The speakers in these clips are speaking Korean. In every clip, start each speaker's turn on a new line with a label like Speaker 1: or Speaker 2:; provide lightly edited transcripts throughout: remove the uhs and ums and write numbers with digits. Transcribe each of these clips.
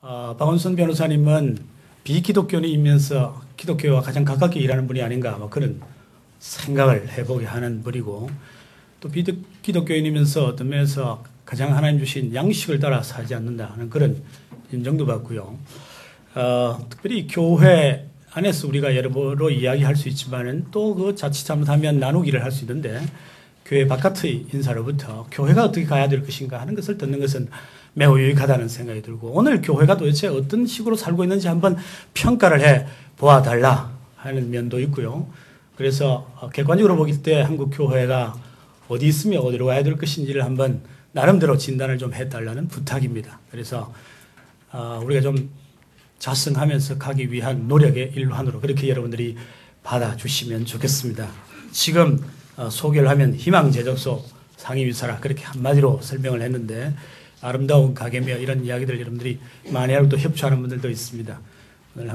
Speaker 1: 박원순 변호사님은 비기독교인이면서 기독교와 가장 가깝게 일하는 분이 아닌가 뭐 그런 생각을 해보게 하는 분이고, 또 비기독교인이면서 어떤 면에서 가장 하나님 주신 양식을 따라 살지 않는다 하는 그런 인정도 받고요. 특별히 교회 안에서 우리가 여러모로 이야기할 수 있지만은 또 그 자칫 잘못하면 나누기를 할 수 있는데, 교회 바깥의 인사로부터 교회가 어떻게 가야 될 것인가 하는 것을 듣는 것은 매우 유익하다는 생각이 들고, 오늘 교회가 도대체 어떤 식으로 살고 있는지 한번 평가를 해 보아달라 하는 면도 있고요. 그래서 객관적으로 보길 때 한국 교회가 어디 있으며 어디로 가야 될 것인지를 한번 나름대로 진단을 좀 해달라는 부탁입니다. 그래서 우리가 좀 자성하면서 가기 위한 노력의 일환으로 그렇게 여러분들이 받아주시면 좋겠습니다. 지금 소개를 하면 희망제적소 상임이사라 그렇게 한마디로 설명을 했는데, 아름다운 가게며 이런 이야기들 여러분들이 많이 하고 또 협조하는 분들도 있습니다. 오늘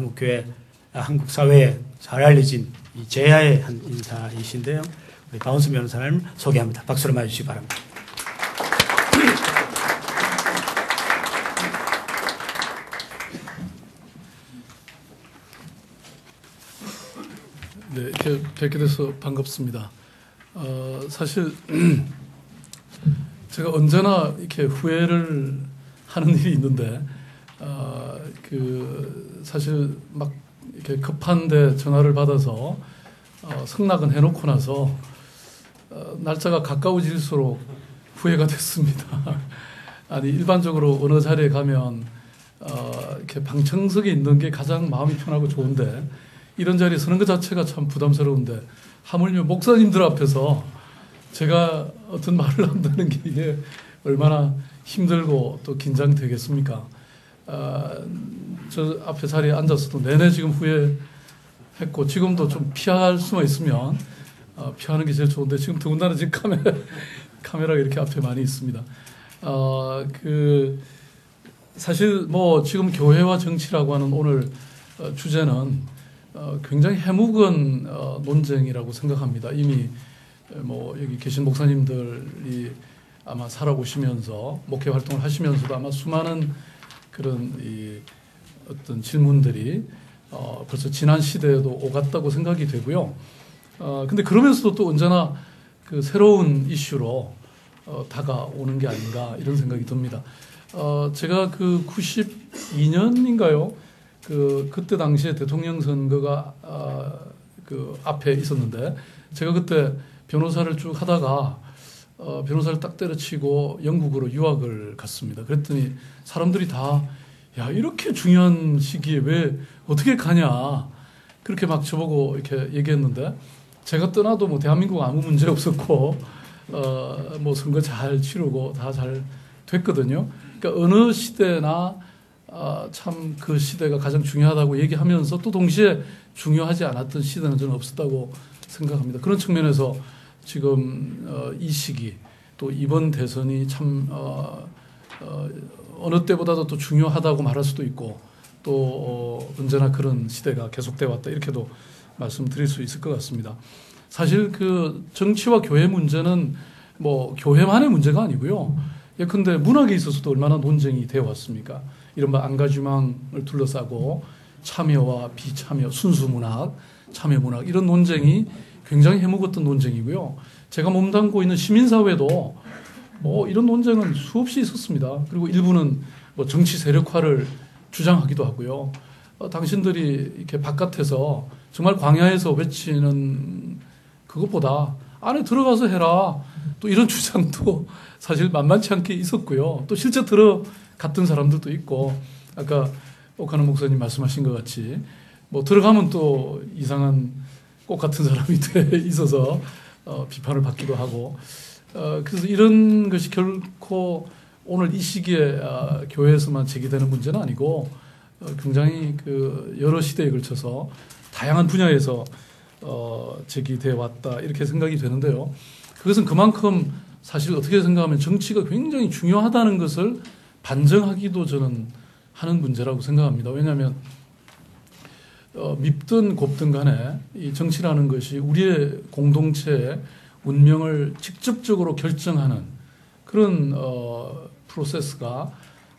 Speaker 1: 한국 사회에 잘 알려진 이 제야의 한 인사이신데요. 우리 박원순 변호사님 소개합니다. 박수로 맞으시기 바랍니다.
Speaker 2: 네, 이렇게 뵙게 돼서 반갑습니다. 사실 제가 언제나 이렇게 후회를 하는 일이 있는데, 사실 막 이렇게 급한데 전화를 받아서 승낙은 해놓고 나서 날짜가 가까워질수록 후회가 됐습니다. 아니, 일반적으로 어느 자리에 가면 이렇게 방청석에 있는 게 가장 마음이 편하고 좋은데, 이런 자리에 서는 것 자체가 참 부담스러운데, 하물며 목사님들 앞에서 제가 어떤 말을 한다는 게 이게 얼마나 힘들고 또 긴장되겠습니까? 저 앞에 자리에 앉았어도 내내 지금 후회했고, 지금도 좀 피할 수만 있으면 피하는 게 제일 좋은데, 지금 더군다나 지금 카메라가 이렇게 앞에 많이 있습니다. 사실 뭐 지금 교회와 정치라고 하는 오늘 주제는 굉장히 해묵은 논쟁이라고 생각합니다. 이미 뭐 여기 계신 목사님들이 아마 살아오시면서 목회 활동을 하시면서도 아마 수많은 그런 어떤 질문들이 벌써 지난 시대에도 오갔다고 생각이 되고요. 근데 그러면서도 또 언제나 그 새로운 이슈로 다가오는 게 아닌가 이런 생각이 듭니다. 제가 그 92년인가요? 그때 당시에 대통령 선거가 그 앞에 있었는데, 제가 그때 변호사를 쭉 하다가 변호사를 딱 때려치고 영국으로 유학을 갔습니다. 그랬더니 사람들이 다 야, 이렇게 중요한 시기에 왜 어떻게 가냐 그렇게 막 저보고 이렇게 얘기했는데, 제가 떠나도 뭐 대한민국 아무 문제 없었고 뭐 선거 잘 치르고 다 잘 됐거든요. 그러니까 어느 시대나 참 그 시대가 가장 중요하다고 얘기하면서 또 동시에 중요하지 않았던 시대는 저는 없었다고 생각합니다. 그런 측면에서 지금 이 시기 또 이번 대선이 참 어느 때보다도 또 중요하다고 말할 수도 있고, 또 언제나 그런 시대가 계속돼 왔다 이렇게도 말씀드릴 수 있을 것 같습니다. 사실 그 정치와 교회 문제는 뭐 교회만의 문제가 아니고요. 예컨대 문학에 있어서도 얼마나 논쟁이 되어 왔습니까? 이른바 앙가주망을 둘러싸고 참여와 비참여, 순수문학, 참여문학 이런 논쟁이 굉장히 해묵었던 논쟁이고요. 제가 몸담고 있는 시민사회도 뭐 이런 논쟁은 수없이 있었습니다. 그리고 일부는 뭐 정치 세력화를 주장하기도 하고요. 당신들이 이렇게 바깥에서 정말 광야에서 외치는 그것보다 안에 들어가서 해라. 또 이런 주장도 사실 만만치 않게 있었고요. 또 실제 들어갔던 사람들도 있고, 아까 옥하는 목사님 말씀하신 것 같이 뭐 들어가면 또 이상한 꽃 같은 사람이 돼 있어서 비판을 받기도 하고, 그래서 이런 것이 결코 오늘 이 시기에 교회에서만 제기되는 문제는 아니고 굉장히 그 여러 시대에 걸쳐서 다양한 분야에서 제기되어 왔다 이렇게 생각이 되는데요. 그것은 그만큼 사실 어떻게 생각하면 정치가 굉장히 중요하다는 것을 반증하기도 저는 하는 문제라고 생각합니다. 왜냐하면 밉든 곱든 간에 이 정치라는 것이 우리의 공동체의 운명을 직접적으로 결정하는 그런 프로세스가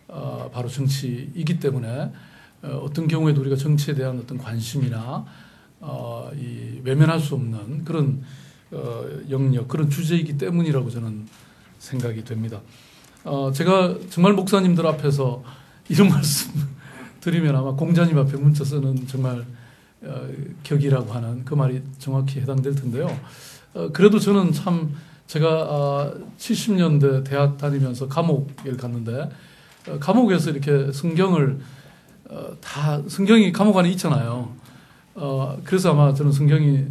Speaker 2: 바로 정치이기 때문에 어떤 경우에도 우리가 정치에 대한 어떤 관심이나 이 외면할 수 없는 그런 영역, 그런 주제이기 때문이라고 저는 생각이 됩니다. 제가 정말 목사님들 앞에서 이런 말씀 드리면 아마 공자님 앞에 문자 쓰는 정말 격이라고 하는 그 말이 정확히 해당될 텐데요. 그래도 저는 참 제가 70년대 대학 다니면서 감옥에 갔는데 감옥에서 이렇게 성경을 다 성경이 감옥 안에 있잖아요. 그래서 아마 저는 성경이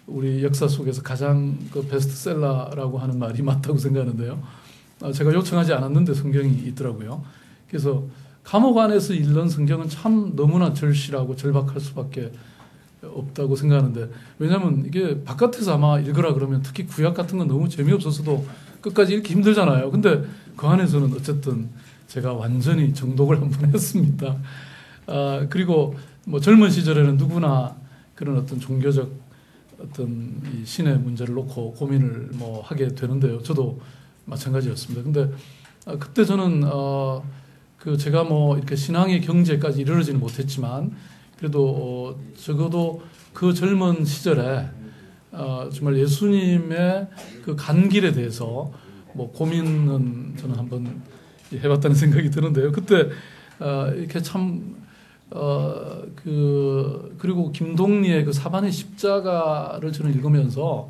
Speaker 2: 우리 역사 속에서 가장 그 베스트셀러라고 하는 말이 맞다고 생각하는데요. 제가 요청하지 않았는데 성경이 있더라고요. 그래서 감옥 안에서 읽는 성경은 참 너무나 절실하고 절박할 수밖에 없다고 생각하는데, 왜냐하면 이게 바깥에서 아마 읽으라 그러면 특히 구약 같은 건 너무 재미없어서도 끝까지 읽기 힘들잖아요. 근데 그 안에서는 어쨌든 제가 완전히 정독을 한번 했습니다. 그리고 뭐 젊은 시절에는 누구나 그런 어떤 종교적 어떤 이 신의 문제를 놓고 고민을 뭐 하게 되는데요. 저도 마찬가지였습니다. 근데 그때 저는 그 제가 뭐 이렇게 신앙의 경지에까지 이르러지는 못했지만 그래도 적어도 그 젊은 시절에 정말 예수님의 그 간길에 대해서 뭐 고민은 저는 한번 해봤다는 생각이 드는데요. 그때 이렇게 참 그리고 김동리의 그 사반의 십자가를 저는 읽으면서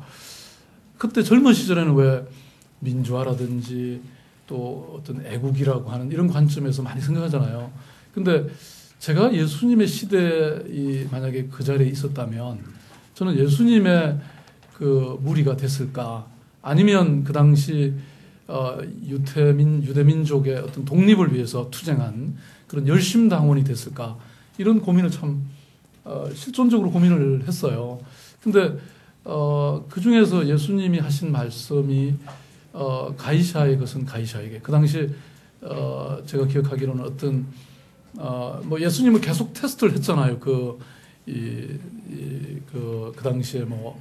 Speaker 2: 그때 젊은 시절에는 왜 민주화라든지 또 어떤 애국이라고 하는 이런 관점에서 많이 생각하잖아요. 근데 제가 예수님의 시대에 만약에 그 자리에 있었다면 저는 예수님의 그 무리가 됐을까? 아니면 그 당시 유대민족의 어떤 독립을 위해서 투쟁한 그런 열심당원이 됐을까? 이런 고민을 참 실존적으로 고민을 했어요. 근데 그 중에서 예수님이 하신 말씀이 가이사의 것은 가이사에게. 그 당시 제가 기억하기로는 어떤 뭐 예수님은 계속 테스트를 했잖아요. 그 당시에 뭐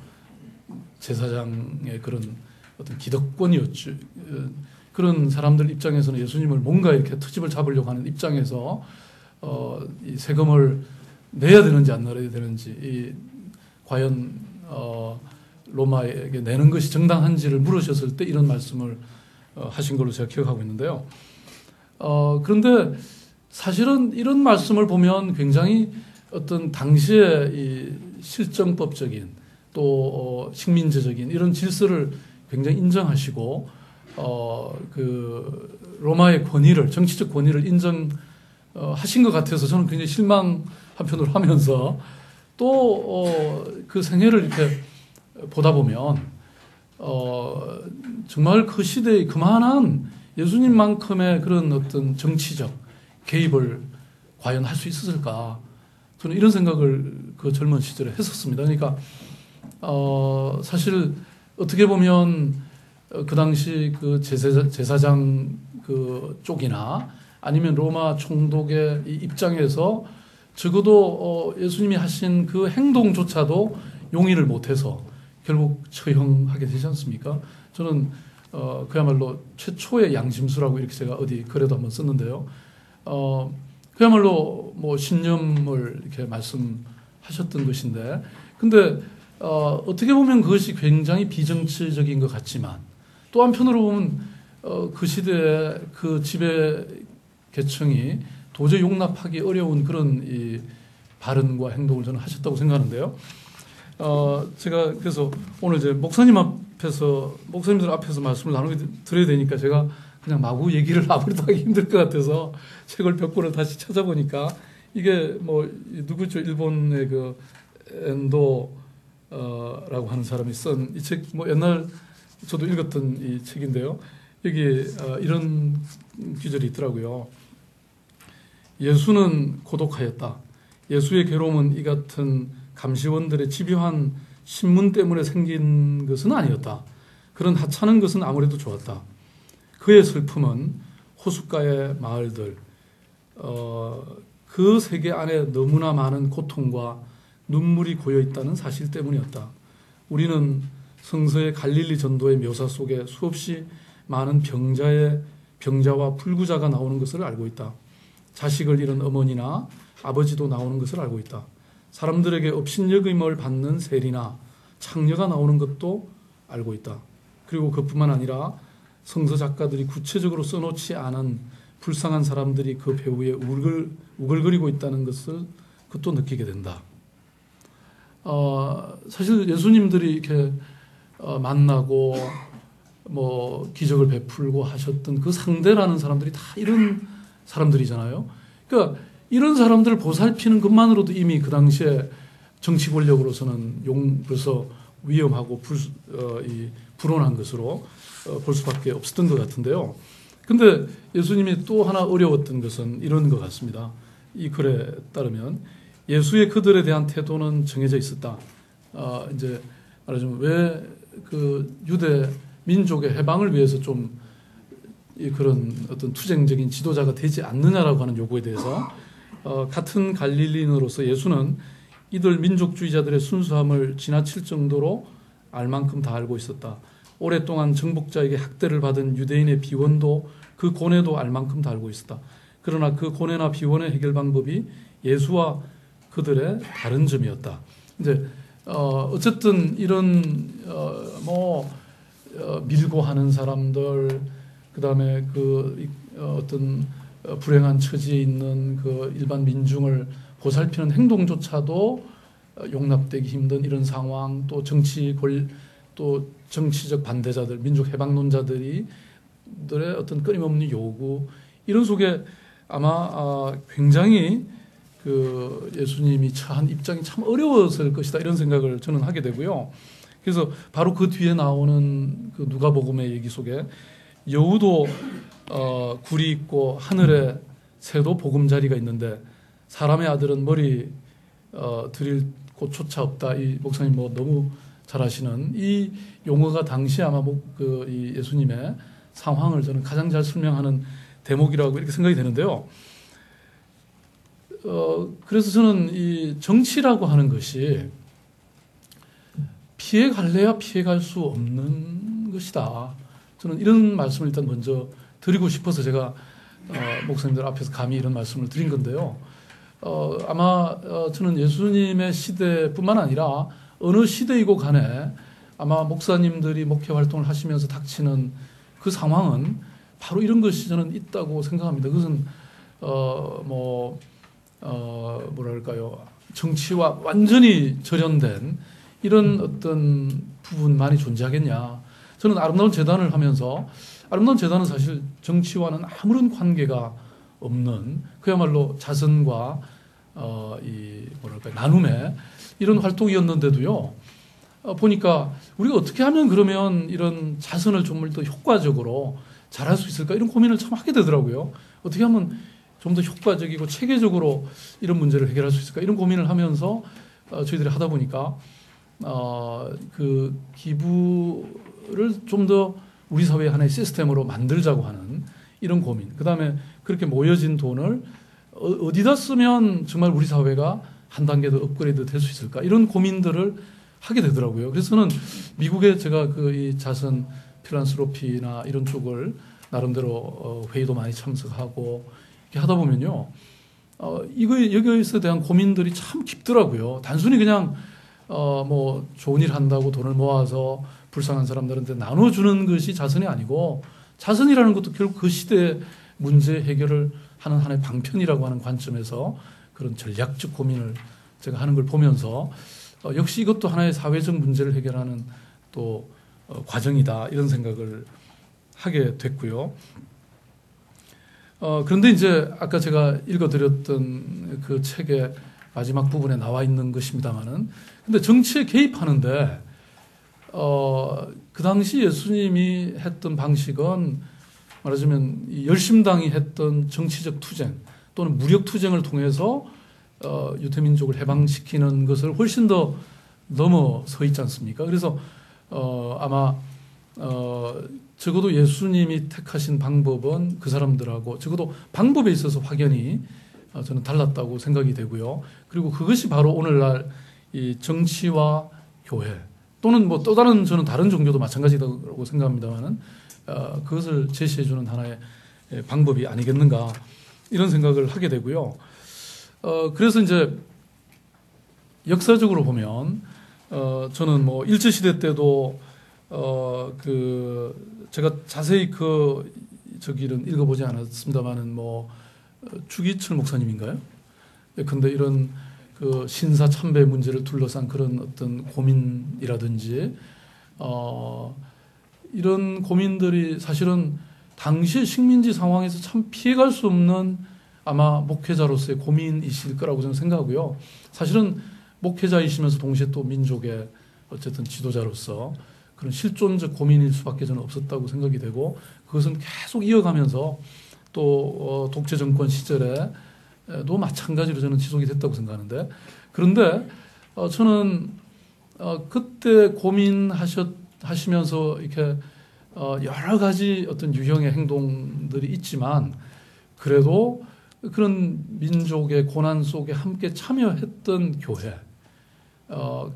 Speaker 2: 제사장의 그런 어떤 기득권이었죠. 그런 사람들 입장에서는 예수님을 뭔가 이렇게 트집을 잡으려고 하는 입장에서 이 세금을 내야 되는지 안 내야 되는지 과연 로마에게 내는 것이 정당한지를 물으셨을 때 이런 말씀을 하신 걸로 제가 기억하고 있는데요. 그런데 사실은 이런 말씀을 보면 굉장히 어떤 당시의 이 실정법적인 또 식민지적인 이런 질서를 굉장히 인정하시고 그 로마의 권위를, 정치적 권위를 인정하신 것 같아서 저는 굉장히 실망 한편으로 하면서 또 그 생애를 이렇게 보다 보면 정말 그 시대에 그만한 예수님만큼의 그런 어떤 정치적 개입을 과연 할 수 있었을까? 저는 이런 생각을 그 젊은 시절에 했었습니다. 그러니까 사실 어떻게 보면 그 당시 그 제사장 그 쪽이나 아니면 로마 총독의 입장에서 적어도 예수님이 하신 그 행동조차도 용인을 못해서 결국 처형하게 되지 않습니까? 저는 그야말로 최초의 양심수라고 이렇게 제가 어디 글에도 한번 썼는데요. 그야말로 뭐 신념을 이렇게 말씀하셨던 것인데, 근데 어떻게 보면 그것이 굉장히 비정치적인 것 같지만 또 한편으로 보면 그 시대의 그 지배 계층이 도저히 용납하기 어려운 그런 이 발언과 행동을 저는 하셨다고 생각하는데요. 제가 그래서 오늘 이제 목사님들 앞에서 말씀을 나누게 드려야 되니까 제가 그냥 마구 얘기를 아무래도 하기 힘들 것 같아서 책을 몇 권을 다시 찾아보니까 이게 뭐 누구죠? 일본의 그 엔도라고 하는 사람이 쓴 이 책, 뭐 옛날 저도 읽었던 이 책인데요. 여기 이런 구절이 있더라고요. 예수는 고독하였다. 예수의 괴로움은 이 같은 감시원들의 집요한 신문 때문에 생긴 것은 아니었다. 그런 하찮은 것은 아무래도 좋았다. 그의 슬픔은 호숫가의 마을들, 그 세계 안에 너무나 많은 고통과 눈물이 고여 있다는 사실 때문이었다. 우리는 성서의 갈릴리 전도의 묘사 속에 수없이 많은 병자의 병자와 불구자가 나오는 것을 알고 있다. 자식을 잃은 어머니나 아버지도 나오는 것을 알고 있다. 사람들에게 업신여김을 받는 세리나 창녀가 나오는 것도 알고 있다. 그리고 그뿐만 아니라 성서 작가들이 구체적으로 써놓지 않은 불쌍한 사람들이 그 배후에 우글거리고 있다는 것을 그것도 느끼게 된다. 사실 예수님들이 이렇게 만나고 뭐 기적을 베풀고 하셨던 그 상대라는 사람들이 다 이런 사람들이잖아요. 그러니까 이런 사람들을 보살피는 것만으로도 이미 그 당시에 정치 권력으로서는 벌써 위험하고 불온한 것으로 볼 수밖에 없었던 것 같은데요. 근데 예수님이 또 하나 어려웠던 것은 이런 것 같습니다. 이 글에 따르면 예수의 그들에 대한 태도는 정해져 있었다. 이제 말하자면 왜 그 유대 민족의 해방을 위해서 좀 그런 어떤 투쟁적인 지도자가 되지 않느냐라고 하는 요구에 대해서 같은 갈릴리인으로서 예수는 이들 민족주의자들의 순수함을 지나칠 정도로 알 만큼 다 알고 있었다. 오랫동안 정복자에게 학대를 받은 유대인의 비원도 그 고뇌도 알 만큼 다 알고 있었다. 그러나 그 고뇌나 비원의 해결 방법이 예수와 그들의 다른 점이었다. 이제 어쨌든 이런 밀고 하는 사람들, 그다음에 그 어떤 불행한 처지에 있는 그 일반 민중을 보살피는 행동조차도 용납되기 힘든 이런 상황, 또 또 정치적 반대자들, 민족 해방론자들의 어떤 끊임없는 요구, 이런 속에 아마 굉장히 그 예수님이 처한 입장이 참 어려웠을 것이다, 이런 생각을 저는 하게 되고요. 그래서 바로 그 뒤에 나오는 그 누가복음의 얘기 속에 여우도 굴이 있고 하늘에 새도 보금자리가 있는데 사람의 아들은 머리 들일 곳조차 없다. 이 목사님 뭐 너무 잘 아시는 이 용어가 당시 아마 이 예수님의 상황을 저는 가장 잘 설명하는 대목이라고 이렇게 생각이 되는데요. 그래서 저는 이 정치라고 하는 것이 피해갈래야 피해갈 수 없는 것이다. 저는 이런 말씀을 일단 먼저 드리고 싶어서 제가 목사님들 앞에서 감히 이런 말씀을 드린 건데요. 아마 저는 예수님의 시대뿐만 아니라 어느 시대이고 간에 아마 목사님들이 목회 활동을 하시면서 닥치는 그 상황은 바로 이런 것이 저는 있다고 생각합니다. 그것은 뭐랄까요, 정치와 완전히 절연된 이런 어떤 부분만이 존재하겠냐. 저는 아름다운 재단을 하면서 아름다운 재단은 사실 정치와는 아무런 관계가 없는 그야말로 자선과 나눔의 이런 활동이었는데도요. 보니까 우리가 어떻게 하면 그러면 이런 자선을 좀 더 효과적으로 잘할 수 있을까, 이런 고민을 참 하게 되더라고요. 어떻게 하면 좀 더 효과적이고 체계적으로 이런 문제를 해결할 수 있을까, 이런 고민을 하면서 저희들이 하다 보니까 그 기부를 좀 더 우리 사회의 하나의 시스템으로 만들자고 하는 이런 고민, 그 다음에 그렇게 모여진 돈을 어디다 쓰면 정말 우리 사회가 한 단계 더 업그레이드 될 수 있을까, 이런 고민들을 하게 되더라고요. 그래서 저는 미국에 제가 이 자선 필란스로피나 이런 쪽을 나름대로 회의도 많이 참석하고 이렇게 하다 보면요, 여기에 대한 고민들이 참 깊더라고요. 단순히 그냥 뭐 좋은 일 한다고 돈을 모아서 불쌍한 사람들한테 나눠주는 것이 자선이 아니고, 자선이라는 것도 결국 그 시대의 문제 해결을 하는 하나의 방편이라고 하는 관점에서 그런 전략적 고민을 제가 하는 걸 보면서 역시 이것도 하나의 사회적 문제를 해결하는 또 과정이다, 이런 생각을 하게 됐고요. 그런데 이제 아까 제가 읽어드렸던 그 책의 마지막 부분에 나와 있는 것입니다만은, 근데 정치에 개입하는데 그 당시 예수님이 했던 방식은 말하자면 이 열심당이 했던 정치적 투쟁 또는 무력 투쟁을 통해서 유대민족을 해방시키는 것을 훨씬 더 넘어서 있지 않습니까? 그래서 아마 적어도 예수님이 택하신 방법은 그 사람들하고 적어도 방법에 있어서 확연히 저는 달랐다고 생각이 되고요. 그리고 그것이 바로 오늘날 이 정치와 교회 또는 뭐 또 다른 저는 다른 종교도 마찬가지라고 생각합니다만은 그것을 제시해주는 하나의 방법이 아니겠는가 이런 생각을 하게 되고요. 그래서 이제 역사적으로 보면 저는 뭐 일제시대 때도 제가 자세히 저기는 읽어보지 않았습니다만은 뭐 주기철 목사님인가요? 근데 이런 그 신사 참배 문제를 둘러싼 그런 어떤 고민이라든지 이런 고민들이 사실은 당시 식민지 상황에서 참 피해갈 수 없는 아마 목회자로서의 고민이실 거라고 저는 생각하고요. 사실은 목회자이시면서 동시에 또 민족의 어쨌든 지도자로서 그런 실존적 고민일 수밖에 저는 없었다고 생각이 되고 그것은 계속 이어가면서 또 독재 정권 시절에도 마찬가지로 저는 지속이 됐다고 생각하는데 그런데 저는 그때 고민하시면서 이렇게 여러 가지 어떤 유형의 행동들이 있지만 그래도 그런 민족의 고난 속에 함께 참여했던 교회,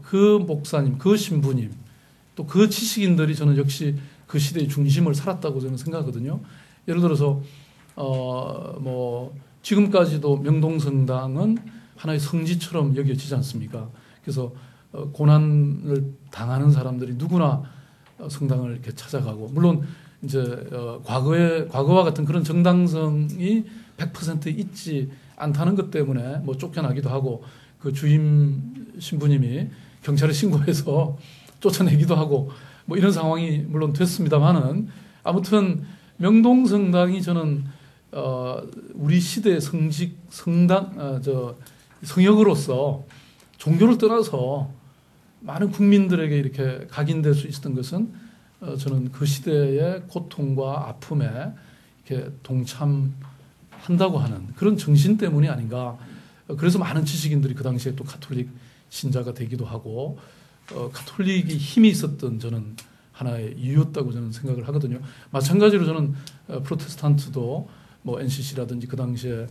Speaker 2: 그 목사님, 그 신부님, 또 그 지식인들이 저는 역시 그 시대의 중심을 살았다고 저는 생각하거든요. 예를 들어서 뭐 지금까지도 명동성당은 하나의 성지처럼 여겨지지 않습니까? 그래서 고난을 당하는 사람들이 누구나 성당을 이렇게 찾아가고 물론 이제 과거와 같은 그런 정당성이 100% 있지 않다는 것 때문에 뭐 쫓겨나기도 하고 그 주임 신부님이 경찰에 신고해서 쫓아내기도 하고 뭐 이런 상황이 물론 됐습니다만은 아무튼 명동성당이 저는 우리 시대의 성역으로서 종교를 떠나서 많은 국민들에게 이렇게 각인될 수 있었던 것은 저는 그 시대의 고통과 아픔에 이렇게 동참한다고 하는 그런 정신 때문이 아닌가. 그래서 많은 지식인들이 그 당시에 또 가톨릭 신자가 되기도 하고 가톨릭이 힘이 있었던 저는 하나의 이유였다고 저는 생각을 하거든요. 마찬가지로 저는 프로테스탄트도 뭐 NCC라든지 그 당시에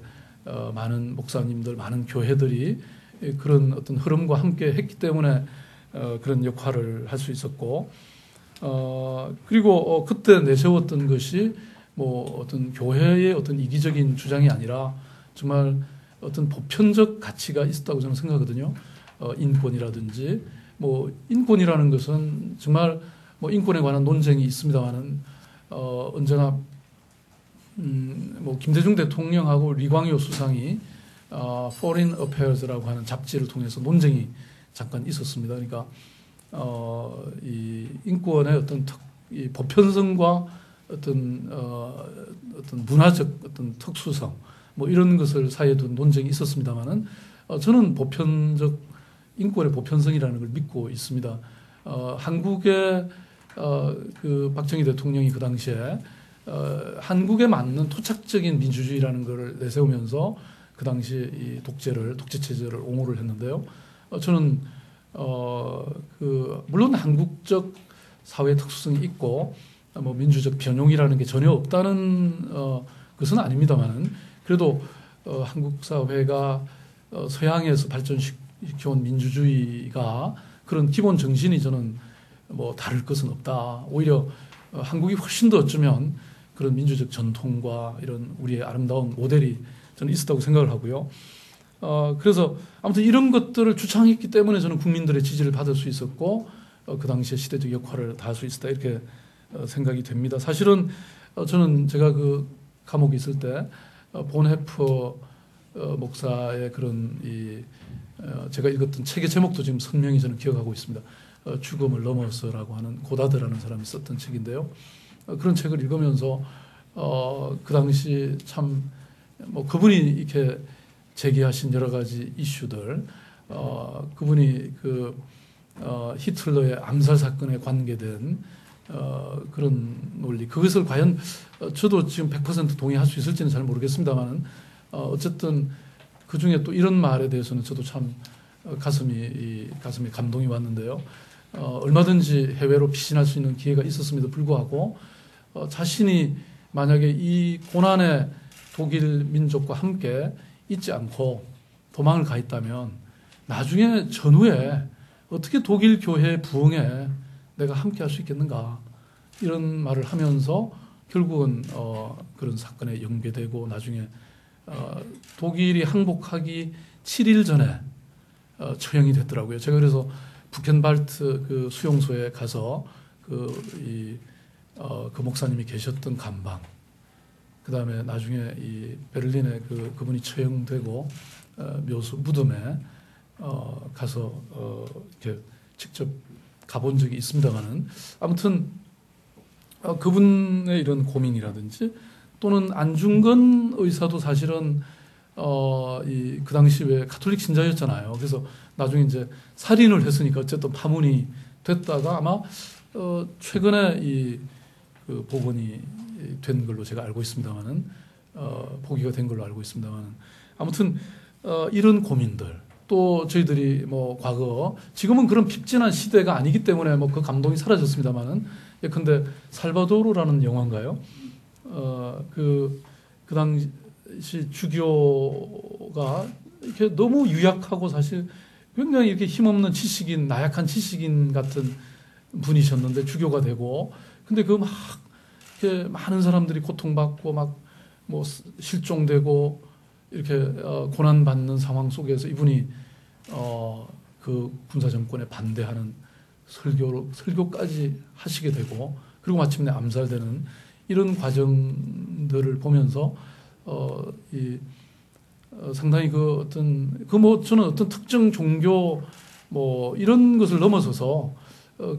Speaker 2: 많은 목사님들, 많은 교회들이 그런 어떤 흐름과 함께 했기 때문에 그런 역할을 할 수 있었고 그리고 그때 내세웠던 것이 뭐 어떤 교회의 어떤 이기적인 주장이 아니라 정말 어떤 보편적 가치가 있었다고 저는 생각하거든요. 인권이라든지 뭐 인권이라는 것은 정말 뭐 인권에 관한 논쟁이 있습니다만은 언제나 뭐 김대중 대통령하고 리광요 수상이 Foreign Affairs라고 하는 잡지를 통해서 논쟁이 잠깐 있었습니다. 그러니까 이 인권의 어떤 이 보편성과 어떤 문화적 어떤 특수성 뭐 이런 것을 사이에 둔 논쟁이 있었습니다만은 저는 보편적 인권의 보편성이라는 걸 믿고 있습니다. 한국의 그 박정희 대통령이 그 당시에 한국에 맞는 토착적인 민주주의라는 것을 내세우면서 그 당시 이 독재 체제를 옹호를 했는데요. 저는 물론 한국적 사회 특수성이 있고 뭐 민주적 변용이라는 게 전혀 없다는 것은 아닙니다만은 그래도 한국 사회가 서양에서 발전시켜온 민주주의가 그런 기본 정신이 저는 뭐 다를 것은 없다. 오히려 한국이 훨씬 더 어쩌면 그런 민주적 전통과 이런 우리의 아름다운 모델이 저는 있었다고 생각을 하고요. 그래서 아무튼 이런 것들을 주창했기 때문에 저는 국민들의 지지를 받을 수 있었고 그 당시에 시대적 역할을 다할 수 있었다 이렇게 생각이 됩니다. 사실은 저는 제가 그 감옥에 있을 때 본헤퍼 목사의 그런 제가 읽었던 책의 제목도 지금 선명히 저는 기억하고 있습니다. 죽음을 넘어서라고 하는 고다드라는 사람이 썼던 책인데요. 그런 책을 읽으면서 그 당시 참 뭐 그분이 이렇게 제기하신 여러 가지 이슈들, 그분이 그 히틀러의 암살 사건에 관계된 그런 논리, 그것을 과연 저도 지금 100% 동의할 수 있을지는 잘 모르겠습니다만은 어쨌든 그 중에 또 이런 말에 대해서는 저도 참 가슴에 감동이 왔는데요. 얼마든지 해외로 피신할 수 있는 기회가 있었음에도 불구하고 자신이 만약에 이 고난의 독일 민족과 함께 있지 않고 도망을 가 있다면 나중에 전후에 어떻게 독일 교회의 부흥에 내가 함께 할 수 있겠는가 이런 말을 하면서 결국은 그런 사건에 연계되고 나중에 독일이 항복하기 7일 전에 처형이 됐더라고요. 제가 그래서 부켄발트 그 수용소에 가서 그 목사님이 계셨던 감방, 그 다음에 나중에 이 베를린에 그분이 처형되고 묘소 무덤에 가서 이렇게 직접 가본 적이 있습니다만은, 아무튼 그분의 이런 고민이라든지 또는 안중근 의사도 사실은 그 당시 왜 가톨릭 신자였잖아요. 그래서 나중에 이제 살인을 했으니까 어쨌든 파문이 됐다가 아마 최근에 그 복원이 된 걸로 제가 알고 있습니다만은, 포기가 된 걸로 알고 있습니다만은, 아무튼 이런 고민들, 또 저희들이 뭐 과거, 지금은 그런 핍진한 시대가 아니기 때문에 뭐 그 감동이 사라졌습니다만은, 예컨대 살바도르라는 영화인가요? 그 당시 주교가 이렇게 너무 유약하고 사실 굉장히 이렇게 힘없는 지식인, 나약한 지식인 같은 분이셨는데 주교가 되고, 근데 그 막 이렇게 많은 사람들이 고통받고 막 뭐 실종되고 이렇게 고난받는 상황 속에서 이분이 그 군사 정권에 반대하는 설교까지 하시게 되고, 그리고 마침내 암살되는 이런 과정들을 보면서 상당히 저는 어떤 특정 종교 뭐 이런 것을 넘어서서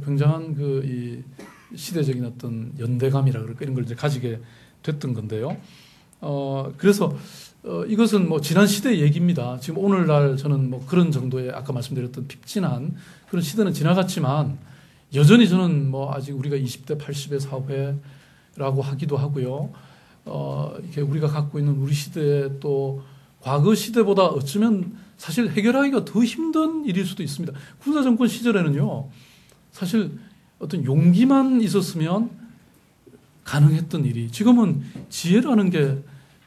Speaker 2: 굉장한 이 시대적인 어떤 연대감이라 그럴까, 이런 걸 이제 가지게 됐던 건데요. 그래서 이것은 뭐 지난 시대의 얘기입니다. 지금 오늘날 저는 뭐 그런 정도의 아까 말씀드렸던 핍진한 그런 시대는 지나갔지만, 여전히 저는 뭐 아직 우리가 20대 80의 사회라고 하기도 하고요. 이렇게 우리가 갖고 있는 우리 시대의 또 과거 시대보다 어쩌면 사실 해결하기가 더 힘든 일일 수도 있습니다. 군사 정권 시절에는요, 사실 어떤 용기만 있었으면 가능했던 일이 지금은 지혜라는 게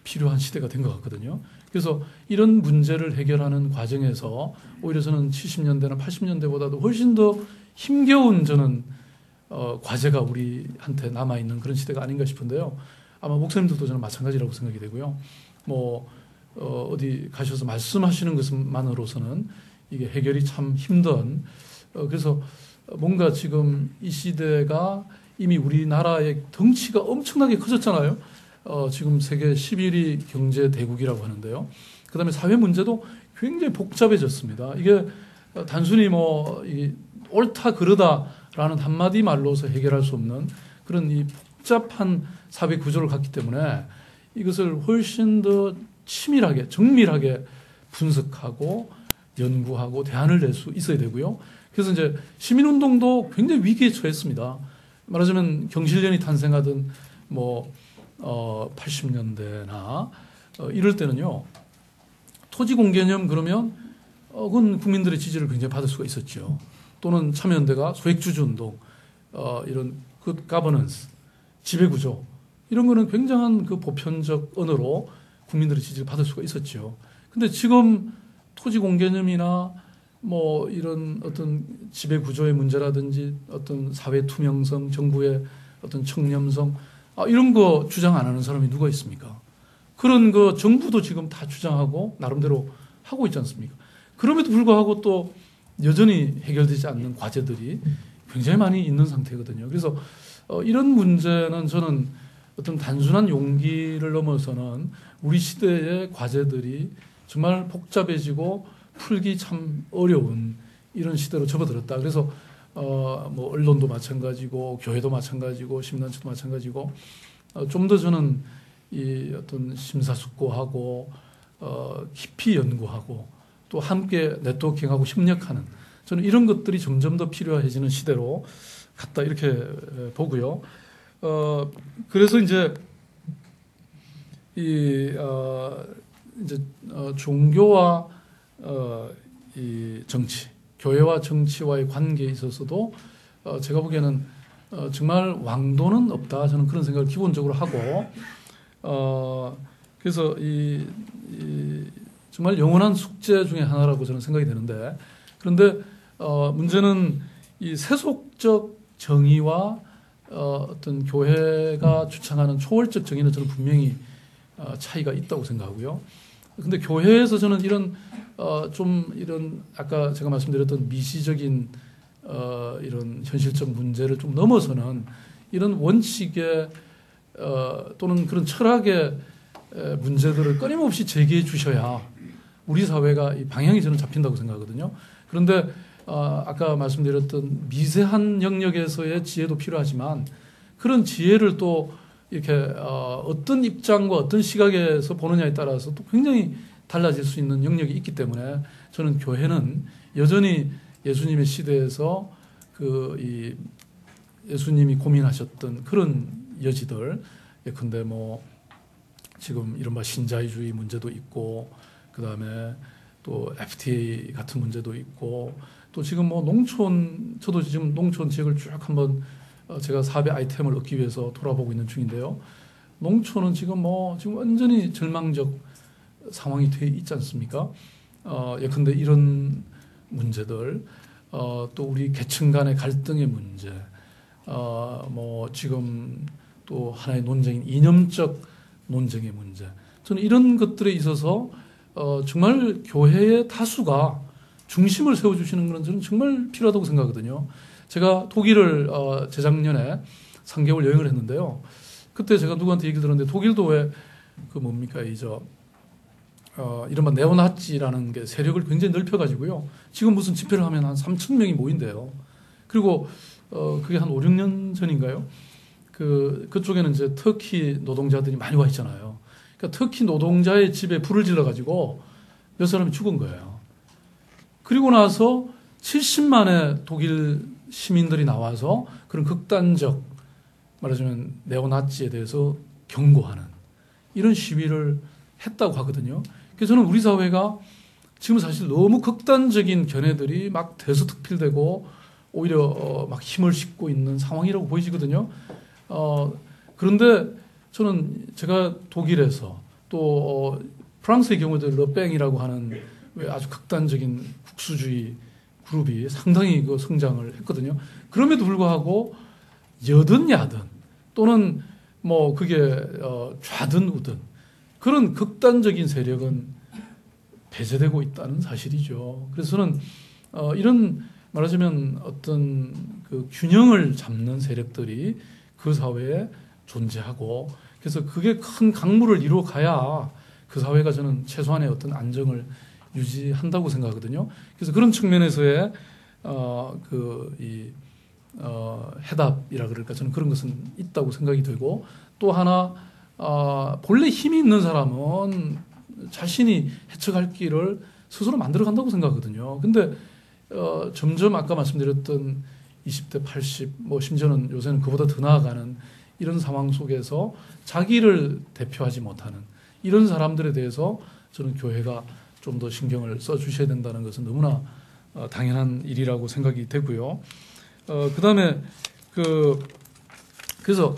Speaker 2: 필요한 시대가 된 것 같거든요. 그래서 이런 문제를 해결하는 과정에서 오히려 저는 70년대나 80년대보다도 훨씬 더 힘겨운 저는 과제가 우리한테 남아있는 그런 시대가 아닌가 싶은데요. 아마 목사님들도 저는 마찬가지라고 생각이 되고요. 뭐 어디 가셔서 말씀하시는 것만으로서는 이게 해결이 참 힘든, 그래서 뭔가 지금 이 시대가 이미 우리나라의 덩치가 엄청나게 커졌잖아요. 지금 세계 11위 경제 대국이라고 하는데요. 그 다음에 사회 문제도 굉장히 복잡해졌습니다. 이게 단순히 뭐 옳다 그르다라는 한마디 말로서 해결할 수 없는 그런 이 복잡한 사회 구조를 갖기 때문에 이것을 훨씬 더 치밀하게, 정밀하게 분석하고 연구하고 대안을 낼 수 있어야 되고요. 그래서 이제 시민운동도 굉장히 위기에 처했습니다. 말하자면 경실련이 탄생하던 뭐 80년대나 이럴 때는요, 토지공개념 그러면 그건 국민들의 지지를 굉장히 받을 수가 있었죠. 또는 참여연대가 소액주주운동, 이런 굿 가버넌스, 지배구조, 이런 거는 굉장한 그 보편적 언어로 국민들의 지지를 받을 수가 있었죠. 근데 지금 토지공개념이나 뭐 이런 어떤 지배구조의 문제라든지 어떤 사회 투명성, 정부의 어떤 청렴성, 이런 거 주장 안 하는 사람이 누가 있습니까? 그런 거 정부도 지금 다 주장하고 나름대로 하고 있지 않습니까? 그럼에도 불구하고 또 여전히 해결되지 않는 과제들이 굉장히 많이 있는 상태거든요. 그래서 이런 문제는 저는 어떤 단순한 용기를 넘어서는 우리 시대의 과제들이 정말 복잡해지고 풀기 참 어려운 이런 시대로 접어들었다. 그래서 뭐 언론도 마찬가지고 교회도 마찬가지고 시민단체도 마찬가지고 좀 더 저는 이 어떤 심사숙고하고 깊이 연구하고 또 함께 네트워킹하고 협력하는, 저는 이런 것들이 점점 더 필요해지는 시대로 갔다, 이렇게 보고요. 그래서 이제 종교와 이 정치, 교회와 정치와의 관계에 있어서도 제가 보기에는 정말 왕도는 없다, 저는 그런 생각을 기본적으로 하고, 그래서 정말 영원한 숙제 중에 하나라고 저는 생각이 되는데, 그런데 문제는 이 세속적 정의와 어떤 교회가 주창하는 초월적 정의는 저는 분명히 차이가 있다고 생각하고요. 근데 교회에서 저는 이런 좀 이런 아까 제가 말씀드렸던 미시적인 이런 현실적 문제를 좀 넘어서는 이런 원칙의 또는 그런 철학의 문제들을 끊임없이 제기해 주셔야 우리 사회가 이 방향이 저는 잡힌다고 생각하거든요. 그런데 아까 말씀드렸던 미세한 영역에서의 지혜도 필요하지만 그런 지혜를 또 이렇게 어떤 입장과 어떤 시각에서 보느냐에 따라서 또 굉장히 달라질 수 있는 영역이 있기 때문에 저는 교회는 여전히 예수님의 시대에서 이 예수님이 고민하셨던 그런 여지들, 예컨대 뭐 지금 이른바 신자유주의 문제도 있고, 그 다음에 또 FTA 같은 문제도 있고, 또 지금 뭐 농촌, 저도 지금 농촌 지역을 쭉 한번 제가 사업의 아이템을 얻기 위해서 돌아보고 있는 중인데요. 농촌은 지금 완전히 절망적 상황이 돼 있지 않습니까? 예컨대 이런 문제들, 또 우리 계층 간의 갈등의 문제, 뭐 지금 또 하나의 논쟁인 이념적 논쟁의 문제. 저는 이런 것들에 있어서 정말 교회의 다수가 중심을 세워주시는 건 저는 정말 필요하다고 생각하거든요. 제가 독일을 재작년에 3개월 여행을 했는데요. 그때 제가 누구한테 얘기를 들었는데 독일도 왜 이른바 네오나치라는 게 세력을 굉장히 넓혀가지고요. 지금 무슨 집회를 하면 한 3천 명이 모인대요. 그리고 그게 한 5, 6년 전인가요? 그쪽에는 이제 터키 노동자들이 많이 와 있잖아요. 그러니까 터키 노동자의 집에 불을 질러가지고 몇 사람이 죽은 거예요. 그리고 나서 70만의 독일 시민들이 나와서 그런 극단적, 말하자면 네오나치에 대해서 경고하는 이런 시위를 했다고 하거든요. 그래서 저는 우리 사회가 지금 사실 너무 극단적인 견해들이 막 대수특필되고 오히려 막 힘을 싣고 있는 상황이라고 보이시거든요. 그런데 저는 제가 독일에서 또 프랑스의 경우도 르팽이라고 하는 아주 극단적인 국수주의 그룹이 상당히 성장을 했거든요. 그럼에도 불구하고 여든 야든 또는 뭐 그게 좌든 우든 그런 극단적인 세력은 배제되고 있다는 사실이죠. 그래서 저는 이런 말하자면 어떤 그 균형을 잡는 세력들이 그 사회에 존재하고, 그래서 그게 큰 강물을 이루어 가야 그 사회가 저는 최소한의 어떤 안정을 유지한다고 생각하거든요. 그래서 그런 측면에서의 해답이라 그럴까, 저는 그런 것은 있다고 생각이 되고, 또 하나 본래 힘이 있는 사람은 자신이 헤쳐갈 길을 스스로 만들어 간다고 생각하거든요. 근데 점점 아까 말씀드렸던 20대 80, 뭐 심지어는 요새는 그보다 더 나아가는 이런 상황 속에서 자기를 대표하지 못하는 이런 사람들에 대해서 저는 교회가 좀 더 신경을 써주셔야 된다는 것은 너무나 당연한 일이라고 생각이 되고요. 그다음에 그래서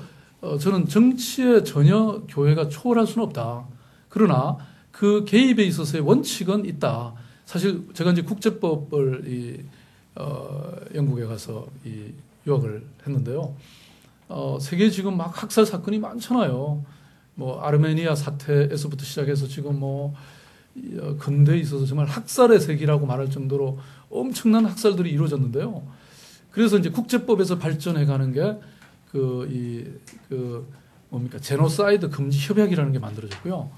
Speaker 2: 저는 정치에 전혀 교회가 초월할 수는 없다. 그러나 그 개입에 있어서의 원칙은 있다. 사실 제가 이제 국제법을 영국에 가서 유학을 했는데요. 세계 지금 막 학살 사건이 많잖아요. 뭐 아르메니아 사태에서부터 시작해서 지금 뭐 근대에 있어서 정말 학살의 세기라고 말할 정도로 엄청난 학살들이 이루어졌는데요. 그래서 이제 국제법에서 발전해 가는 게 제노사이드 금지 협약이라는 게 만들어졌고요.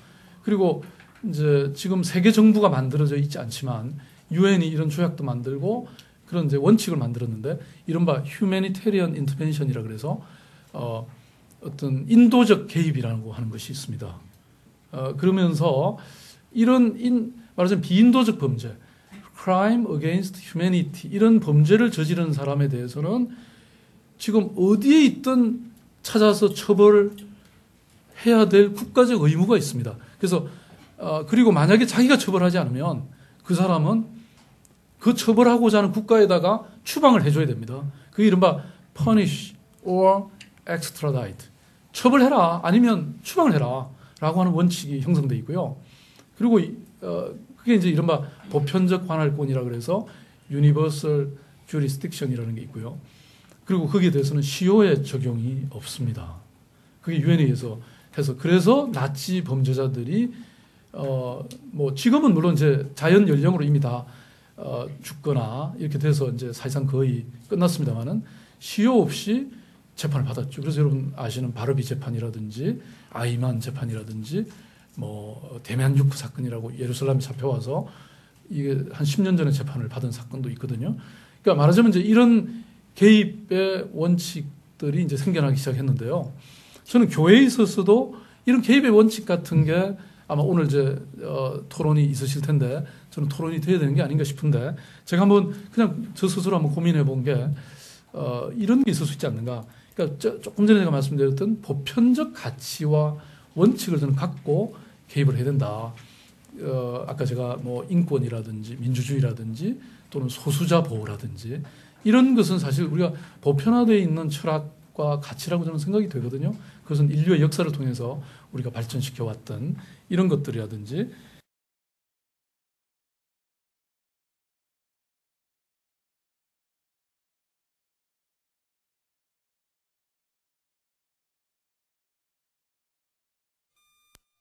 Speaker 2: 그리고 이제 지금 세계 정부가 만들어져 있지 않지만 유엔이 이런 조약도 만들고 그런 이제 원칙을 만들었는데, 이른바 휴메니테리언 인터벤션이라 그래서 어떤 인도적 개입이라고 하는 것이 있습니다. 그러면서 이런 말하자면 비인도적 범죄, crime against humanity, 이런 범죄를 저지른 사람에 대해서는 지금 어디에 있든 찾아서 처벌해야 될 국가적 의무가 있습니다. 그래서 그리고 만약에 자기가 처벌하지 않으면 그 사람은 그 처벌하고자 하는 국가에다가 추방을 해줘야 됩니다. 그게 이른바 punish or extradite, 처벌해라 아니면 추방을 해라 라고 하는 원칙이 형성되어 있고요. 그리고 그게 이제 이른바 보편적 관할권이라 그래서 universal jurisdiction이라는 게 있고요. 그리고 거기에 대해서는 시효의 적용이 없습니다. 그게 유엔에 의해서 해서 그래서 나치 범죄자들이 뭐 지금은 물론 이제 자연 연령으로 이미 다 죽거나 이렇게 돼서 이제 사실상 거의 끝났습니다만은 시효 없이 재판을 받았죠. 그래서 여러분 아시는 바르비 재판이라든지 아이만 재판이라든지 뭐 데미안6 사건이라고 예루살렘에 잡혀와서 이게 한 10년 전에 재판을 받은 사건도 있거든요. 그러니까 말하자면 이제 이런 개입의 원칙들이 이제 생겨나기 시작했는데요. 저는 교회에 있어서도 이런 개입의 원칙 같은 게 아마 오늘 이제 토론이 있으실 텐데 저는 토론이 돼야 되는 게 아닌가 싶은데 제가 한번 그냥 저 스스로 한번 고민해 본 게 이런 게 있을 수 있지 않는가. 그러니까 조금 전에 제가 말씀드렸던 보편적 가치와 원칙을 저는 갖고 개입을 해야 된다. 아까 제가 뭐 인권이라든지 민주주의라든지 또는 소수자 보호라든지 이런 것은 사실 우리가 보편화되어 있는 철학과 가치라고 저는 생각이 되거든요. 그것은 인류의 역사를 통해서 우리가 발전시켜 왔던 이런 것들이라든지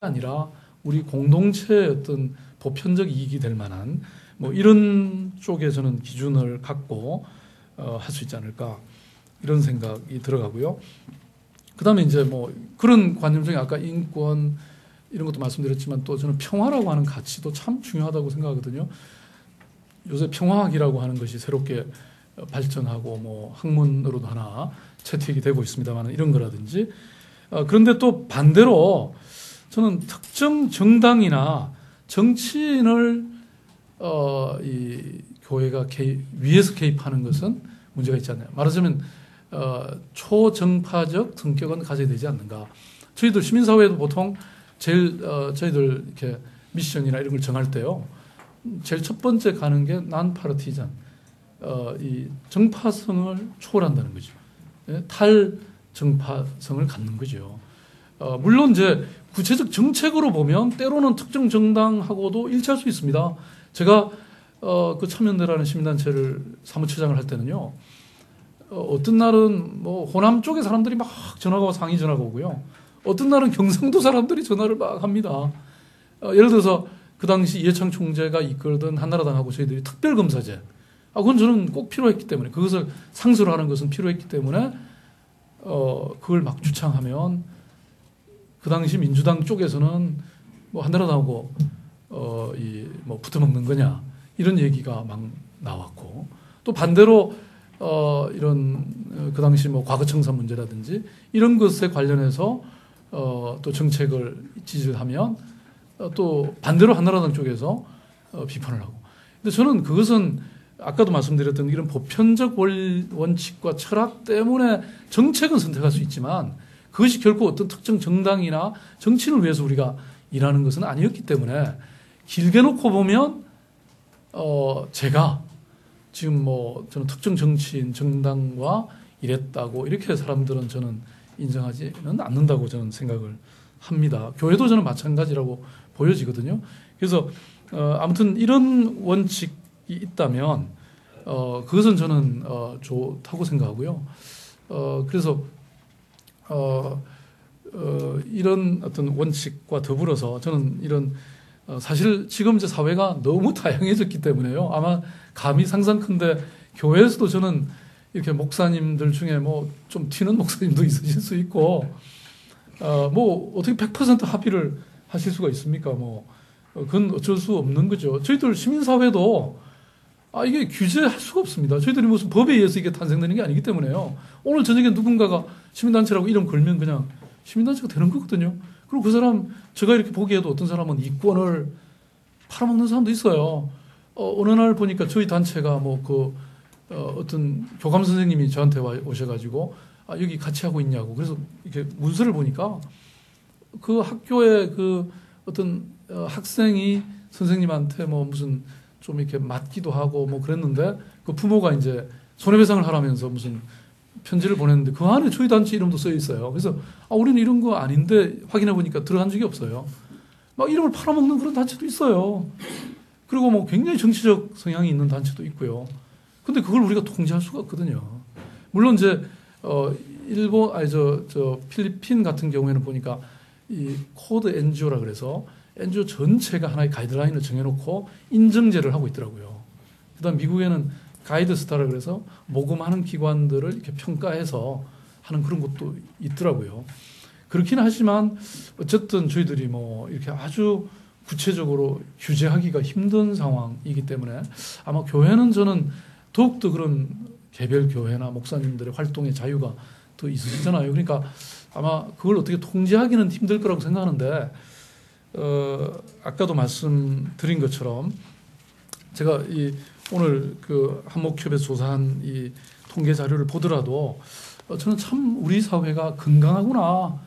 Speaker 2: 아니라 우리 공동체의 어떤 보편적 이익이 될 만한 뭐 이런 쪽에 저는 기준을 갖고 할 수 있지 않을까 이런 생각이 들어가고요. 그다음에 이제 뭐 그런 관념 중에 아까 인권 이런 것도 말씀드렸지만 또 저는 평화라고 하는 가치도 참 중요하다고 생각하거든요. 요새 평화학이라고 하는 것이 새롭게 발전하고 뭐 학문으로도 하나 채택이 되고 있습니다만 이런 거라든지 그런데 또 반대로 저는 특정 정당이나 정치인을 이 교회가 위에서 개입하는 것은 문제가 있지 않나요? 말하자면 초정파적 성격은 가져야 되지 않는가? 저희들 시민사회도 보통 제일 저희들 이렇게 미션이나 이런 걸 정할 때요, 제일 첫 번째 가는 게 난파르티잔, 이 정파성을 초월한다는 거죠. 예? 탈정파성을 갖는 거죠. 물론 이제 구체적 정책으로 보면 때로는 특정 정당하고도 일치할 수 있습니다. 제가 그 참여연대라는 시민단체를 사무처장을 할 때는요, 어떤 날은 뭐 호남 쪽의 사람들이 막 전화가 상위 전화가 오고요, 어떤 날은 경상도 사람들이 전화를 막 합니다. 예를 들어서 그 당시 이해창 총재가 이끌던 한나라당하고 저희들이 특별검사제, 그건 저는 꼭 필요했기 때문에, 그것을 상수로 하는 것은 필요했기 때문에 그걸 막 주창하면 그 당시 민주당 쪽에서는 뭐 한나라당하고 뭐 붙어먹는 거냐 이런 얘기가 막 나왔고, 또 반대로 이런 그 당시 뭐 과거청산 문제라든지 이런 것에 관련해서 또 정책을 지지하면 또 반대로 한나라당 쪽에서 비판을 하고. 근데 저는 그것은 아까도 말씀드렸던 이런 보편적 원칙과 철학 때문에 정책은 선택할 수 있지만 그것이 결코 어떤 특정 정당이나 정치인을 위해서 우리가 일하는 것은 아니었기 때문에, 길게 놓고 보면 제가 지금 뭐 저는 특정 정치인 정당과 일했다고 이렇게 사람들은 저는 인정하지는 않는다고 저는 생각을 합니다. 교회도 저는 마찬가지라고 보여지거든요. 그래서 아무튼 이런 원칙이 있다면 그것은 저는 좋다고 생각하고요. 그래서 이런 어떤 원칙과 더불어서 저는 이런 사실 지금 이제 사회가 너무 다양해졌기 때문에요. 아마 감히 상상컨대 교회에서도 저는 이렇게 목사님들 중에 뭐 좀 튀는 목사님도 있으실 수 있고, 뭐 어떻게 100% 합의를 하실 수가 있습니까? 뭐 그건 어쩔 수 없는 거죠. 저희들 시민사회도 이게 규제할 수가 없습니다. 저희들이 무슨 법에 의해서 이게 탄생되는 게 아니기 때문에요. 오늘 저녁에 누군가가 시민단체라고 이름 걸면 그냥 시민단체가 되는 거거든요. 그리고 그 사람, 제가 이렇게 보기에도 어떤 사람은 이권을 팔아먹는 사람도 있어요. 어느 날 보니까 저희 단체가 어떤 교감 선생님이 저한테 오셔가지고 여기 같이 하고 있냐고. 그래서 이렇게 문서를 보니까 그 학교에 그 어떤 학생이 선생님한테 뭐 무슨 좀 이렇게 맞기도 하고 뭐 그랬는데, 그 부모가 이제 손해배상을 하라면서 무슨 편지를 보냈는데 그 안에 저희 단체 이름도 써 있어요. 그래서 우리는 이런 거 아닌데 확인해 보니까 들어간 적이 없어요. 막 이름을 팔아먹는 그런 단체도 있어요. 그리고 뭐 굉장히 정치적 성향이 있는 단체도 있고요. 근데 그걸 우리가 통제할 수가 없거든요. 물론 이제 일본 아니 저 필리핀 같은 경우에는 보니까 이 코드 NGO라 그래서 NGO 전체가 하나의 가이드라인을 정해놓고 인정제를 하고 있더라고요. 그다음 미국에는 가이드스타라 그래서 모금하는 기관들을 이렇게 평가해서 하는 그런 것도 있더라고요. 그렇긴 하지만 어쨌든 저희들이 뭐 이렇게 아주 구체적으로 규제하기가 힘든 상황이기 때문에 아마 교회는 저는 더욱더 그런 개별 교회나 목사님들의 활동의 자유가 더 있으시잖아요. 그러니까 아마 그걸 어떻게 통제하기는 힘들 거라고 생각하는데 아까도 말씀드린 것처럼 제가 오늘 그 한목협에서 조사한 이 통계 자료를 보더라도 저는 참 우리 사회가 건강하구나.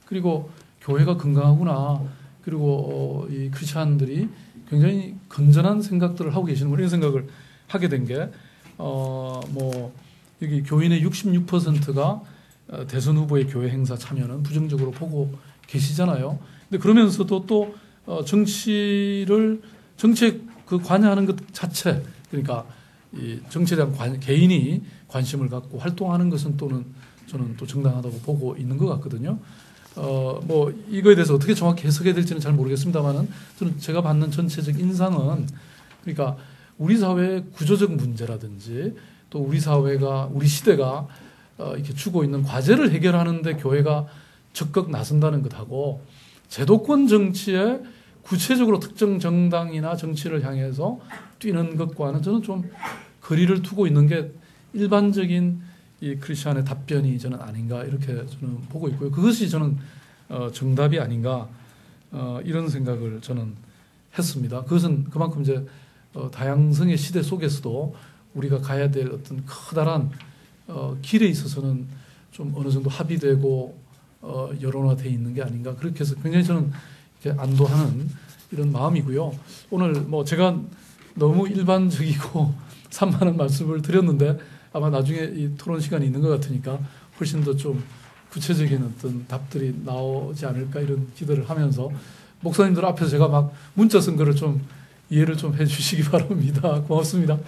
Speaker 2: 그리고 교회가 건강하구나. 그리고 이 크리스찬들이 굉장히 건전한 생각들을 하고 계시는 이런 생각을 하게 된 게 뭐 여기 교인의 66%가 대선 후보의 교회 행사 참여는 부정적으로 보고 계시잖아요. 근데 그러면서도 또 정치에 그 관여하는 것 자체, 그러니까 이 정치에 대한 개인이 관심을 갖고 활동하는 것은 저는 또 정당하다고 보고 있는 것 같거든요. 뭐 이거에 대해서 어떻게 정확히 해석해야 될지는 잘 모르겠습니다만은 저는 제가 받는 전체적 인상은 그러니까 우리 사회의 구조적 문제라든지 또 우리 사회가 우리 시대가 이렇게 주고 있는 과제를 해결하는데 교회가 적극 나선다는 것하고 제도권 정치에 구체적으로 특정 정당이나 정치를 향해서 뛰는 것과는 저는 좀 거리를 두고 있는 게 일반적인 이 크리스천의 답변이 저는 아닌가 이렇게 저는 보고 있고요. 그것이 저는 정답이 아닌가 이런 생각을 저는 했습니다. 그것은 그만큼 이제 다양성의 시대 속에서도 우리가 가야 될 어떤 커다란 길에 있어서는 좀 어느 정도 합의되고 여론화되어 있는 게 아닌가 그렇게 해서 굉장히 저는 이렇게 안도하는 이런 마음이고요. 오늘 뭐 제가 너무 일반적이고 산만한 말씀을 드렸는데 아마 나중에 이 토론 시간이 있는 것 같으니까 훨씬 더 좀 구체적인 어떤 답들이 나오지 않을까 이런 기대를 하면서 목사님들 앞에서 제가 막 문자 쓴 거를 좀 이해를 좀 해주시기 바랍니다. 고맙습니다.